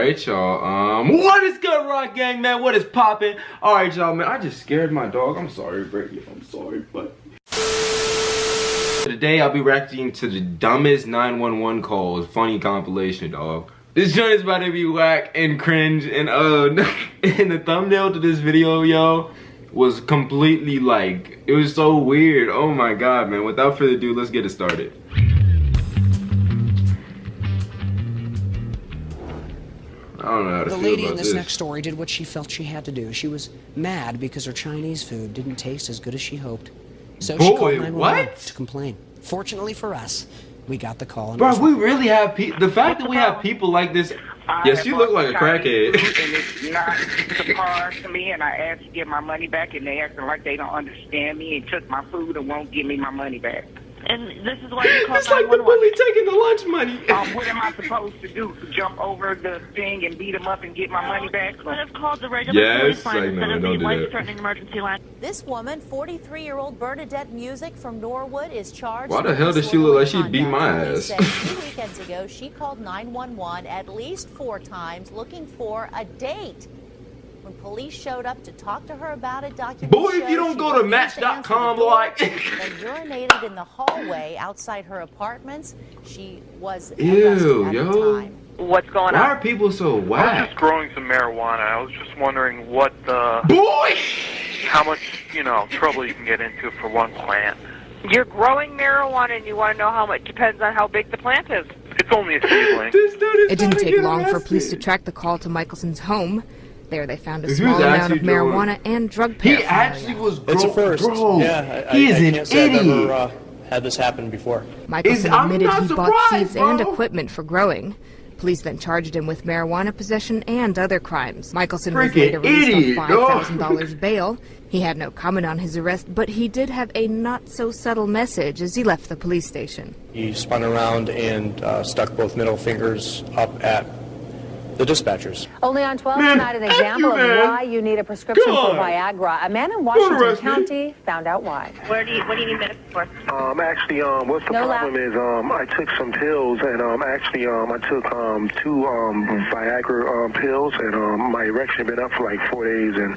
Alright, y'all. What is good, Rock Gang, man? What is poppin'? Alright, y'all, man. I just scared my dog. I'm sorry, Brady. I'm sorry, but today I'll be reacting to the dumbest 911 calls. Funny compilation, dog. This joint is about to be whack and cringe, and and the thumbnail to this video, yo, was completely like, it was so weird. Oh my god, man. Without further ado, let's get it started. I don't know how to feel about this. The lady in this next story did what she felt she had to do. She was mad because her Chinese food didn't taste as good as she hoped. So she called 911 to complain. Fortunately for us, we got the call. Bro, we really have the fact that we have people like this. Yes, you look like a crackhead. And it's not surprise to me, and I asked to get my money back, and they acting like they don't understand me and took my food and won't give me my money back. And this is why you call 911. It's like the bully taking the lunch money. What am I supposed to do? Jump over the thing and beat them up and get my money back? Could have called the regular police line instead of the life-threatening emergency line. This woman, 43-year-old Bernadette Music from Norwood, is charged. Why the hell does she look like she beat my ass? 2 weekends ago, she called 911 at least 4 times looking for a date. When police showed up to talk to her about it, documents boy, if you don't go to Match.com, like and urinated in the hallway outside her apartments. She was ew, at yo. the time. What's going on? Why are people so I was whack? just growing some marijuana. I was just wondering what Boy! how much, trouble you can get into for one plant. You're growing marijuana and you want to know how much. Depends on how big the plant is. It's only a seedling. It didn't take long for police to track the call to Michelson's home. There they found a small amount of marijuana and drug paraphernalia. He actually was It's a first. Bro, Yeah, he is an can't say I've idiot. ever had this happen before. Michelson admitted he bought seeds bro. and equipment for growing. Police then charged him with marijuana possession and other crimes. Michelson was later released on $5,000 bail. He had no comment on his arrest, but he did have a not-so-subtle message as he left the police station. He spun around and stuck both middle fingers up at the dispatchers. Only on 12 tonight, an example of why you need a prescription for Viagra. A man in Washington County found out why. What do you need medicine for? Actually, what's the problem is, I took some pills, and actually, I took 2 Viagra pills, and my erection been up for like 4 days, and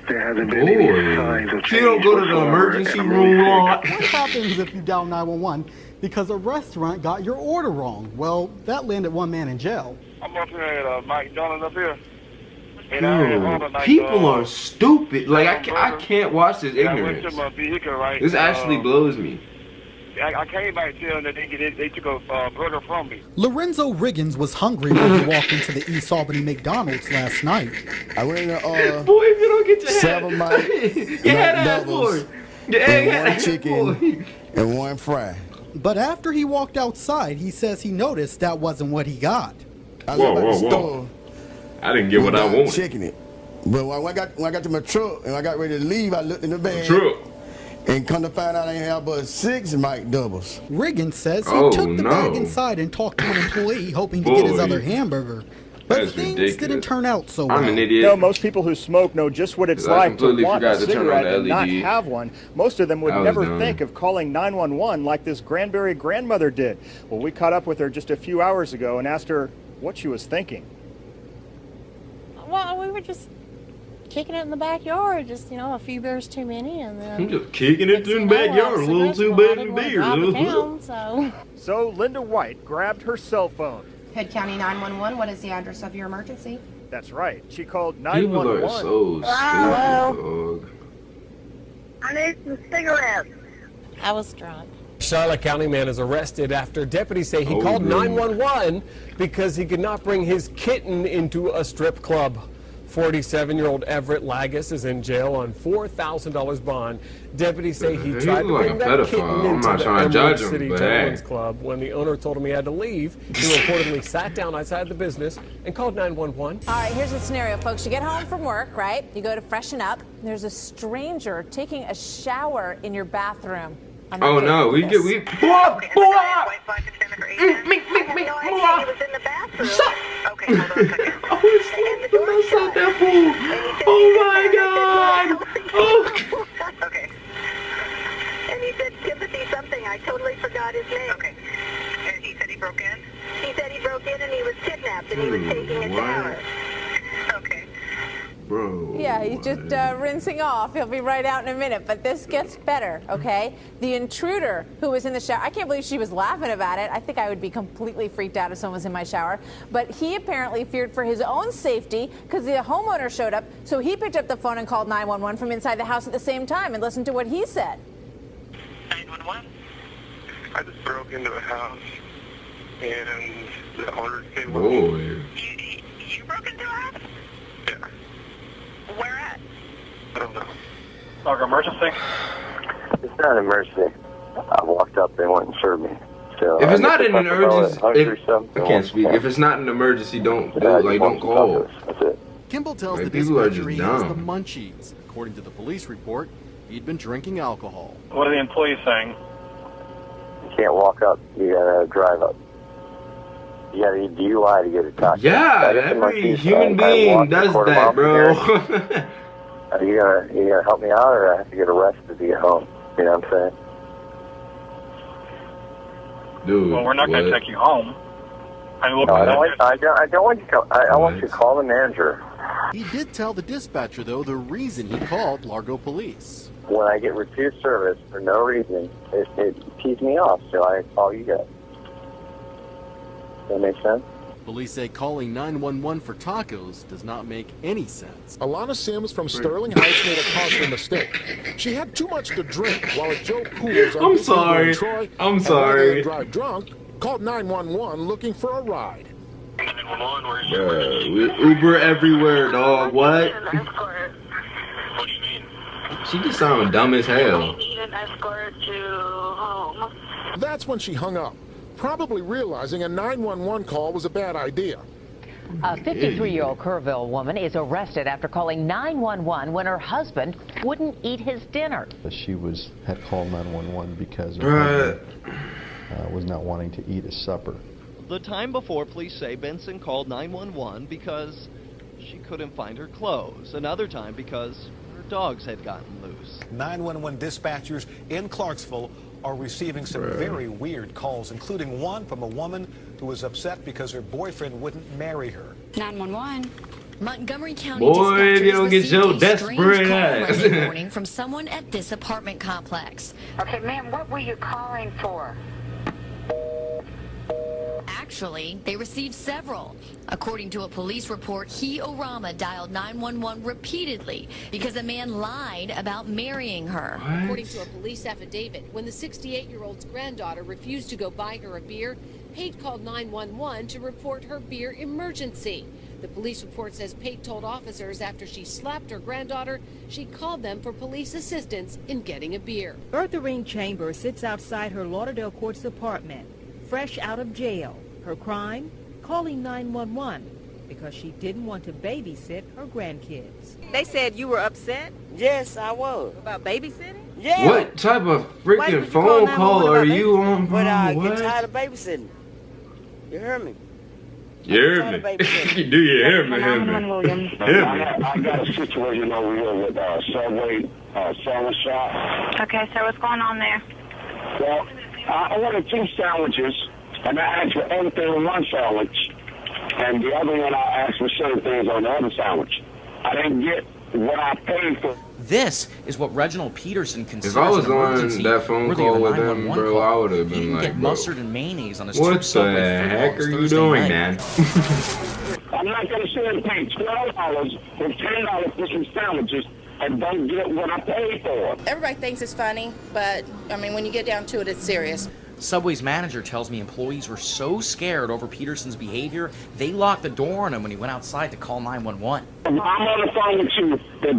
there hasn't been any signs of change. She don't go to the emergency room. What happens if you dial 911 because a restaurant got your order wrong? Well, that landed one man in jail. I'm up here at McDonald's up here. Dude, people are stupid. Like, I can't watch this ignorance. This actually blows me. I came back to them that they took a burger from me. Lorenzo Riggins was hungry when he walked into the East Albany McDonald's last night. I went in boy, if you don't get your 7 McDoubles, and 1 chicken and 1 fry. But after he walked outside, he says he noticed that wasn't what he got. I looked at the store. I didn't get what I wanted. Checking it. But when I got to my truck and I got ready to leave, I looked in the bag. And come to find out I ain't have but 6 McDoubles. Riggins says he took the bag inside and talked to an employee hoping to get his other hamburger. But things didn't turn out so well. I'm an idiot. Most people who smoke know just what it's like to want a cigarette and not have one. Most of them would never think of calling 911 like this Granbury grandmother did. Well, we caught up with her just a few hours ago and asked her what she was thinking. Well, we were just kicking it in the backyard, just, a few beers too many, and then... I'm just kicking it in the backyard, a little too many beers. So Linda White grabbed her cell phone. Head County 911, what is the address of your emergency? That's right. She called 911. People are so stupid, dog. I need some cigarettes. I was drunk. Charlotte County man is arrested after deputies say he called 911 because he could not bring his kitten into a strip club. 47-year-old Everett Lagus is in jail on $4,000 bond. Deputies say he tried to bring that kitten into the Emerald City Gentlemen's Club. When the owner told him he had to leave, he reportedly sat down outside the business and called 911. All right, here's the scenario, folks. You get home from work, right? You go to freshen up. There's a stranger taking a shower in your bathroom. Oh no, we Okay, me. he was in the bathroom. Okay, hold on a second. And the door shut. Oh my god! Oh. Okay. And he said Timothy something. I totally forgot his name. Okay. And he said he broke in? He said he broke in and he was kidnapped. stopped and he was taking a shower. Okay. Bro. Yeah, he's just rinsing off. He'll be right out in a minute. But this gets better, okay? The intruder who was in the shower, I can't believe she was laughing about it. I think I would be completely freaked out if someone was in my shower. But he apparently feared for his own safety because the homeowner showed up. So he picked up the phone and called 911 from inside the house at the same time. And listen to what he said. 911? I just broke into a house and the owner came Boy. You broke into a house? Yeah. Where at? I don't know. Log emergency? It's not an emergency. I walked up, they went and served me. So if it's not an emergency, I can't speak. If it's not an emergency, don't do it. Like, don't call. That's it. Kimball tells like, the dispatcher he has the munchies. According to the police report, he'd been drinking alcohol. What are the employees saying? You can't walk up. You gotta drive up. You gotta eat DUI to get a taxi. Yeah, every human being does that, bro. Are you gonna help me out, or I have to get arrested to get home? You know what I'm saying? Dude, well, we're not going to take you home. I don't want you to. I want you to call the manager. He did tell the dispatcher, though, the reason he called Largo Police. When I get refused service for no reason, it pees me off, so I call you guys. Does that make sense? Police say calling 911 for tacos does not make any sense. Alana Sims from Sterling Heights made a costly mistake. She had too much to drink while at Joe Cool's on Troy. I'm sorry. Drive drunk, called 911 looking for a ride. 911, where's your Uber everywhere, dog. What? What do you mean? She just sounded dumb as hell. I need an escort to home. That's when she hung up, probably realizing a 911 call was a bad idea. A 53-year-old Kerrville woman is arrested after calling 911 when her husband wouldn't eat his dinner. She had called 911 because her husband was not wanting to eat his supper. The time before, police say Benson called 911 because she couldn't find her clothes. Another time because her dogs had gotten loose. 911 dispatchers in Clarksville are receiving some very weird calls, including one from a woman who was upset because her boyfriend wouldn't marry her. 911. Montgomery County Boy, if you don't get your desperate ass. Monday morning from someone at this apartment complex. Okay, ma'am, what were you calling for? Actually, they received several. According to a police report, Orama dialed 911 repeatedly because a man lied about marrying her. What? According to a police affidavit, when the 68-year-old's granddaughter refused to go buy her a beer, Pate called 911 to report her beer emergency. The police report says Pate told officers after she slapped her granddaughter, she called them for police assistance in getting a beer. Bertha Ring Chambers sits outside her Lauderdale Courts apartment, fresh out of jail. Her crime? Calling 911 because she didn't want to babysit her grandkids. They said you were upset? Yes, I was. About babysitting? Yeah. What type of freaking phone call are you on? But I get tired of babysitting. You heard me? You heard me? Do you hear me? I got a situation over here with Subway sandwich shop. Okay, so what's going on there? Well, I ordered 2 sandwiches, and I asked for everything on one sandwich, and the other one I asked for certain things on the other sandwich. I didn't get what I paid for. This is what Reginald Peterson considers if I was an emergency. on that phone call with him, bro, I would have been like, get mustard and mayonnaise on his what the heck are you doing, man? I'm not going to sit and pay $12 or $10 for some sandwiches and don't get what I paid for. Everybody thinks it's funny, but, I mean, when you get down to it, it's serious. Subway's manager tells me employees were so scared over Peterson's behavior, they locked the door on him when he went outside to call 911. I'm on the phone with you. The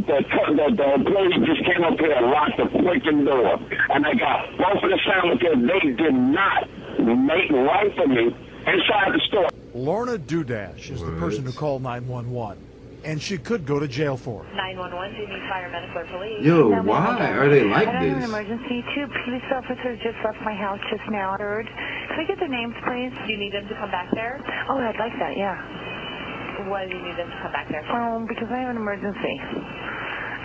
employee just came up here and locked the freaking door. And they got both of the sandwiches they did not make right for me inside the store. Lorna Dudash is the person who called 911. And she could go to jail for it. 911, do you need fire, medical, or police? Yo, why are they like I have an this? emergency. 2 police officers just left my house just now. Third, can I get their names, please? Do you need them to come back there? Oh, I'd like that, yeah. Why do you need them to come back there? Because I have an emergency.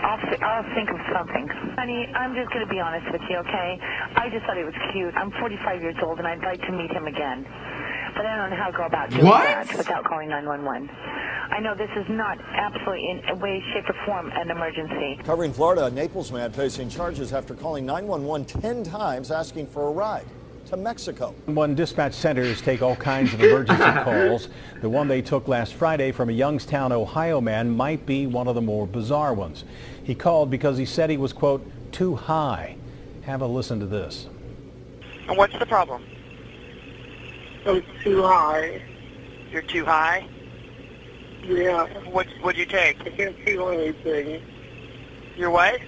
I'll think of something. Honey, I'm just going to be honest with you, okay? I just thought he was cute. I'm 45 years old, and I'd like to meet him again. but I don't know how to go about doing that without calling 911. I know this is not absolutely in a way, shape, or form an emergency. Covering Florida, a Naples man facing charges after calling 911 10 times asking for a ride to Mexico. 911 dispatch centers take all kinds of emergency calls. The one they took last Friday from a Youngstown, Ohio man might be one of the more bizarre ones. He called because he said he was, quote, too high. Have a listen to this. And what's the problem? I'm too high. You're too high? Yeah. What'd you take? I can't feel anything. You're what?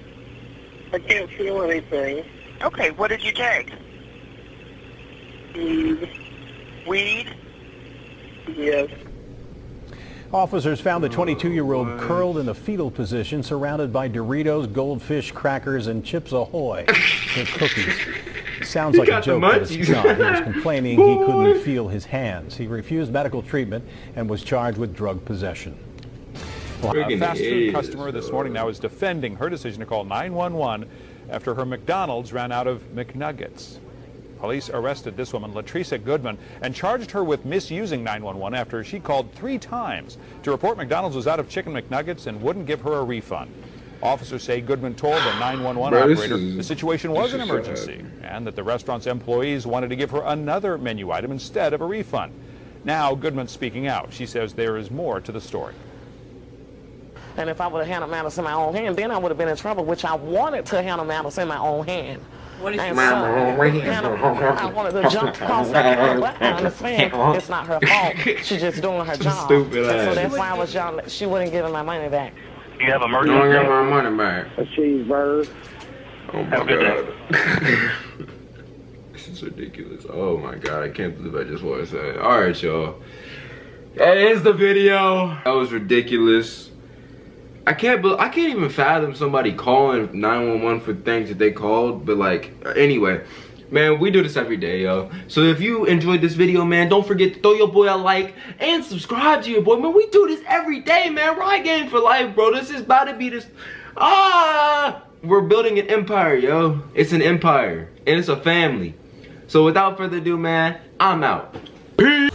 I can't feel anything. Okay, what did you take? Weed. Weed? Yes. Officers found the 22-year-old curled in a fetal position, surrounded by Doritos, Goldfish, crackers, and Chips Ahoy. The cookies. Sounds like a joke, but it's not. He was complaining he couldn't feel his hands. He refused medical treatment and was charged with drug possession. A fast food customer this morning now is defending her decision to call 911 after her McDonald's ran out of McNuggets. Police arrested this woman, Latricia Goodman, and charged her with misusing 911 after she called 3 times to report McDonald's was out of chicken McNuggets and wouldn't give her a refund. Officers say Goodman told the 911 operator the situation was an emergency and that the restaurant's employees wanted to give her another menu item instead of a refund. Now Goodman's speaking out. She says there is more to the story. And if I would have handled matters in my own hand, then I would have been in trouble, which I wanted to handle matters in my own hand. What is I wanted to jump across that, but I understand it's not her fault. She's just doing her job. Stupid ass. So that's why I was young. She wouldn't give me my money back. You have emergency? Don't get my money back. A cheeseburger. Oh my god. This is ridiculous. Oh my god, I can't believe I just watched that. Alright, y'all. That is the video. That was ridiculous. I can't even fathom somebody calling 911 for things that they called, but like, anyway, man, we do this every day, yo. So if you enjoyed this video, man, don't forget to throw your boy a like and subscribe to your boy, man. We do this every day, man. Ride game for life, bro. This is about to be this, we're building an empire, yo. It's an empire, and it's a family. So without further ado, man, I'm out. Peace.